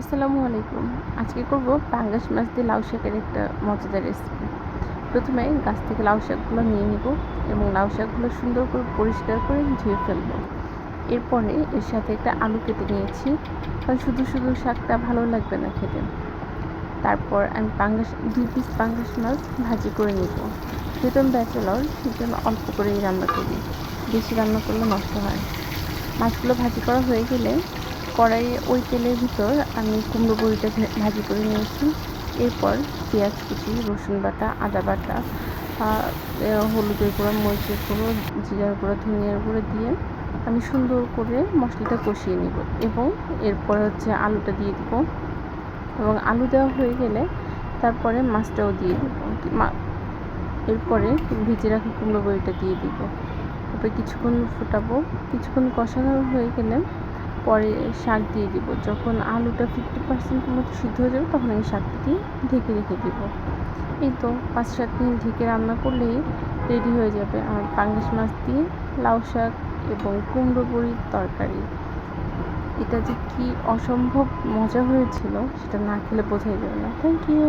আসসালামু আলাইকুম। আজকে করব পাঙ্গাস মাছ দিয়ে লাউ শাকের একটা মজাদার রেসিপি। প্রথমে গাছ থেকে লাউ শাকগুলো নিয়ে নিব এবং লাউ শাকগুলো সুন্দর করে পরিষ্কার করে ধুয়ে ফেলব। এরপরে এর সাথে একটা আলু কেটে নিয়েছি, কারণ শুধু শুধু শাকটা ভালো লাগবে না খেতে। তারপর আমি 2 পিস পাঙ্গাস মাছ ভাজি করে নিব। যেহেতু আমি ব্যাচেলর, সেজন্য অল্প করেই রান্না করি, বেশি রান্না করলে নষ্ট হয়। মাছগুলো ভাজি করা হয়ে গেলে কড়াইয়ে ওই তেলের ভিতর আমি কুমড়ো বড়িটা ভাজি করে নিয়েছি। এরপর পেঁয়াজ কুচি, রসুন বাটা, আদা বাটা, হলুদের গুঁড়ো, মরিচের গুঁড়ো, জিরার গুঁড়ো, ধনিয়ার গুঁড়ো দিয়ে আমি সুন্দর করে মশলাটা কষিয়ে নিব এবং এরপর আলুটা দিয়ে দিব এবং আলু দেওয়া হয়ে গেলে তারপরে মাছটাও দিয়ে দিব। এরপরে ভেজে রাখা কুমড়ো বড়িটা দিয়ে দিব। তারপরে কিছুক্ষণ ফোটাবো। কিছুক্ষণ কষানো হয়ে গেলে পরে শাক দিয়ে দিব। যখন আলুটা 50% মতো সিদ্ধ হয়ে যাবে, তখন আমি শাকটা দিয়ে ঢেকে রেখে দিব। এই তো 5-7 মিনিট ঢেকে রান্না করলেই রেডি হয়ে যাবে আমার পাঙ্গাস মাছ দিয়ে লাউ শাক এবং কুমড়ো বড়ির তরকারি। এটা যে কি অসম্ভব মজা হয়েছিল, সেটা না খেলে বোঝাই যাবে না। Thank you.